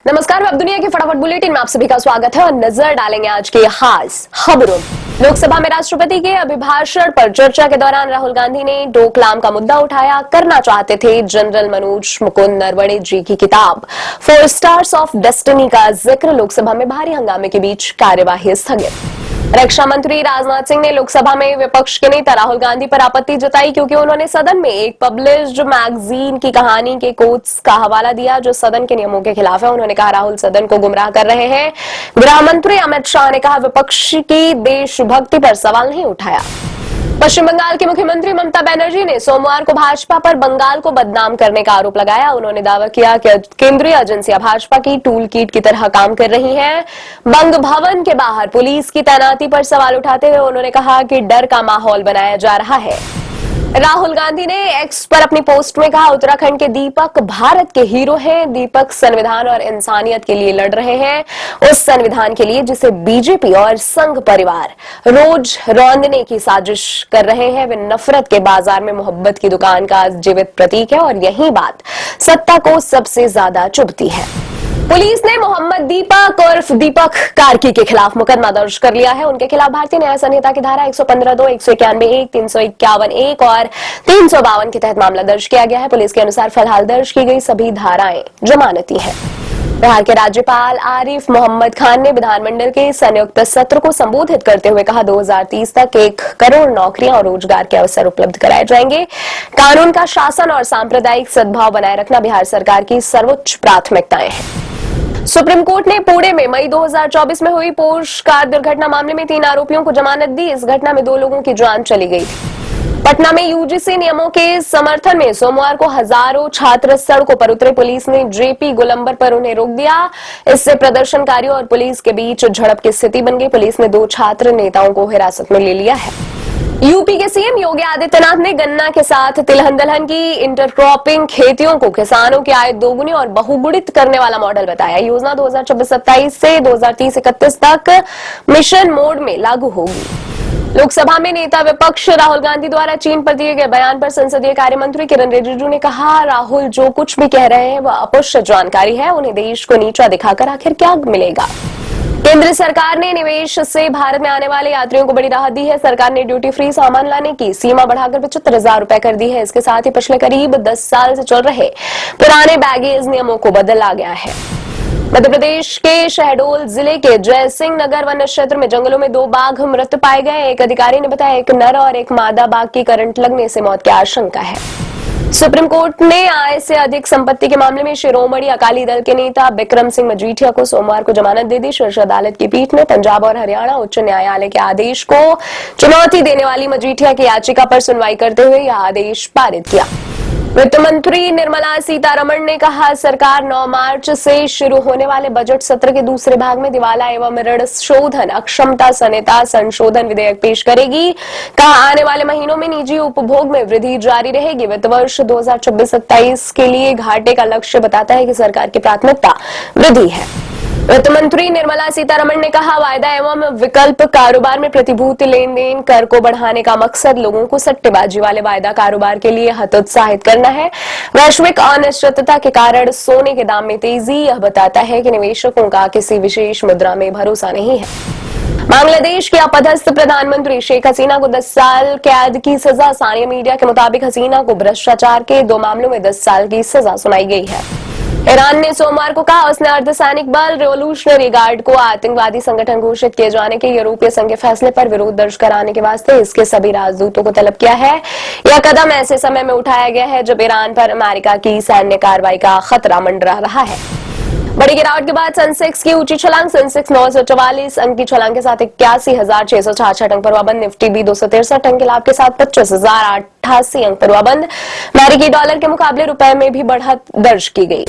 नमस्कार, अब दुनिया की फटाफट बुलेटिन में आप सभी का स्वागत है और नजर डालेंगे आज की खास खबरों। लोकसभा में राष्ट्रपति के अभिभाषण पर चर्चा के दौरान राहुल गांधी ने डोकलाम का मुद्दा उठाया। करना चाहते थे जनरल मनोज मुकुंद नरवणे जी की किताब 4 स्टार्स ऑफ डेस्टिनी का जिक्र। लोकसभा में भारी हंगामे के बीच कार्यवाही स्थगित। रक्षा मंत्री राजनाथ सिंह ने लोकसभा में विपक्ष के नेता राहुल गांधी पर आपत्ति जताई क्योंकि उन्होंने सदन में एक पब्लिश्ड मैगजीन की कहानी के कोट्स का हवाला दिया जो सदन के नियमों के खिलाफ है। उन्होंने कहा राहुल सदन को गुमराह कर रहे हैं। गृह मंत्री अमित शाह ने कहा विपक्ष की देशभक्ति पर सवाल नहीं उठाया। पश्चिम बंगाल की मुख्यमंत्री ममता बनर्जी ने सोमवार को भाजपा पर बंगाल को बदनाम करने का आरोप लगाया। उन्होंने दावा किया कि केंद्रीय एजेंसियां भाजपा की टूल किट की तरह काम कर रही हैं। बंग भवन के बाहर पुलिस की तैनाती पर सवाल उठाते हुए उन्होंने कहा कि डर का माहौल बनाया जा रहा है। राहुल गांधी ने एक्स पर अपनी पोस्ट में कहा उत्तराखंड के दीपक भारत के हीरो हैं। दीपक संविधान और इंसानियत के लिए लड़ रहे हैं, उस संविधान के लिए जिसे बीजेपी और संघ परिवार रोज रौंदने की साजिश कर रहे हैं। वे नफरत के बाजार में मोहब्बत की दुकान का जीवित प्रतीक है और यही बात सत्ता को सबसे ज्यादा चुभती है। पुलिस ने मोहम्मद दीपक उर्फ दीपक कार्की के खिलाफ मुकदमा दर्ज कर लिया है। उनके खिलाफ भारतीय न्याय संहिता की धारा 115(2), 191(1), 351(1) और 352 के तहत मामला दर्ज किया गया है। पुलिस के अनुसार फिलहाल दर्ज की गई सभी धाराएं जमानती हैं। बिहार के राज्यपाल आरिफ मोहम्मद खान ने विधानमंडल के संयुक्त सत्र को संबोधित करते हुए कहा 2030 तक 1 करोड़ नौकरियां और रोजगार के अवसर उपलब्ध कराए जाएंगे। कानून का शासन और सांप्रदायिक सद्भाव बनाए रखना बिहार सरकार की सर्वोच्च प्राथमिकताएं हैं। सुप्रीम कोर्ट ने पुणे में मई 2024 में हुई पोर्श कार दुर्घटना मामले में 3 आरोपियों को जमानत दी। इस घटना में 2 लोगों की जान चली गई थी। पटना में यूजीसी नियमों के समर्थन में सोमवार को हजारों छात्र सड़कों पर उतरे। पुलिस ने जेपी गोलंबर पर उन्हें रोक दिया। इससे प्रदर्शनकारियों और पुलिस के बीच झड़प की स्थिति बन गई। पुलिस ने 2 छात्र नेताओं को हिरासत में ले लिया है। यूपी के सीएम योगी आदित्यनाथ ने गन्ना के साथ तिलहन दलहन की इंटरक्रॉपिंग खेतियों को किसानों की आय दोगुनी और बहुगुणित करने वाला मॉडल बताया। योजना 2026-27 से 2030-31 तक मिशन मोड में लागू होगी। लोकसभा में नेता विपक्ष राहुल गांधी द्वारा चीन पर दिए गए बयान पर संसदीय कार्य मंत्री किरण रिजिजू ने कहा राहुल जो कुछ भी कह रहे हैं वह अपुष्ट जानकारी है। उन्हें देश को नीचा दिखाकर आखिर क्या मिलेगा। केंद्र सरकार ने निवेश से भारत में आने वाले यात्रियों को बड़ी राहत दी है। सरकार ने ड्यूटी फ्री सामान लाने की सीमा बढ़ाकर 75,000 रुपए कर दी है। इसके साथ ही पिछले करीब 10 साल से चल रहे पुराने बैगेज नियमों को बदला गया है। मध्य प्रदेश के शहडोल जिले के जयसिंह नगर वन क्षेत्र में जंगलों में 2 बाघ मृत पाए गए। एक अधिकारी ने बताया एक नर और एक मादा बाघ की करंट लगने से मौत की आशंका है। सुप्रीम कोर्ट ने आय से अधिक संपत्ति के मामले में शिरोमणि अकाली दल के नेता बिक्रम सिंह मजीठिया को सोमवार को जमानत दे दी। शीर्ष अदालत की पीठ ने पंजाब और हरियाणा उच्च न्यायालय के आदेश को चुनौती देने वाली मजीठिया की याचिका पर सुनवाई करते हुए यह आदेश पारित किया। वित्त मंत्री निर्मला सीतारमण ने कहा सरकार 9 मार्च से शुरू होने वाले बजट सत्र के दूसरे भाग में दिवाला एवं ऋण शोधन अक्षमता संहिता संशोधन विधेयक पेश करेगी। कहा आने वाले महीनों में निजी उपभोग में वृद्धि जारी रहेगी। वित्त वर्ष 2026-27 के लिए घाटे का लक्ष्य बताता है कि सरकार की प्राथमिकता वृद्धि है। वित्त मंत्री निर्मला सीतारमण ने कहा वायदा एवं विकल्प कारोबार में प्रतिभूति लेन देन कर को बढ़ाने का मकसद लोगों को सट्टेबाजी वाले वायदा कारोबार के लिए हतोत्साहित करना है। वैश्विक अनिश्चितता के कारण सोने के दाम में तेजी यह बताता है कि निवेशकों का किसी विशेष मुद्रा में भरोसा नहीं है। बांग्लादेश के अपदस्थ प्रधानमंत्री शेख हसीना को 10 साल कैद की सजा। स्थानीय मीडिया के मुताबिक हसीना को भ्रष्टाचार के 2 मामलों में 10 साल की सजा सुनाई गई है। ईरान ने सोमवार को कहा उसने अर्धसैनिक बल रिवोल्यूशनरी गार्ड को आतंकवादी संगठन घोषित किए जाने के यूरोपीय संघ के फैसले पर विरोध दर्ज कराने के वास्ते इसके सभी राजदूतों को तलब किया है। यह कदम ऐसे समय में उठाया गया है जब ईरान पर अमेरिका की सैन्य कार्रवाई का खतरा मंडरा रहा है। बड़ी गिरावट के बाद सेंसेक्स की ऊंची छलांग। सेंसेक्स 944 अंक की छलांग के साथ 81,666 अंक पर हुआ बंद। निफ्टी भी 263 अंक के लाभ के साथ 25,088 अंक पर हुआ बंद। अमेरिकी डॉलर के मुकाबले रुपए में भी बढ़त दर्ज की गई।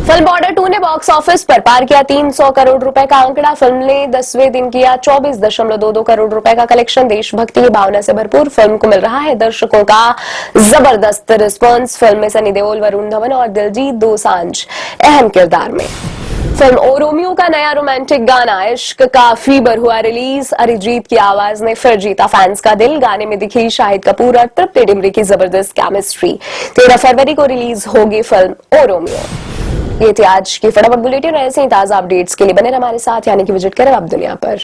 फिल्म बॉर्डर 2 ने बॉक्स ऑफिस पर पार किया 300 करोड़ रुपए का आंकड़ा। फिल्म ने 10वें दिन किया 24.22 करोड़ रुपए का कलेक्शन। देशभक्ति की भावना से भरपूर फिल्म को मिल रहा है दर्शकों का जबरदस्त रिस्पांस। फिल्म में सनी देओल, वरुण धवन और दिलजीत दोसांझ अहम किरदार में। फिल्म ओ रोमियो का नया रोमांटिक गाना इश्क का फीवर हुआ रिलीज। अरिजीत की आवाज ने फिर जीता फैंस का दिल। गाने में दिखी शाहिद कपूर और तृप्ति डिमरी की जबरदस्त केमिस्ट्री। 13 फरवरी को रिलीज होगी फिल्म ओ रोमियो। ये थी आज की फटाफट बुलेटिन। ऐसे ही ताजा अपडेट्स के लिए बने रहे हमारे साथ, यानी कि विजिट करें अब दुनिया पर।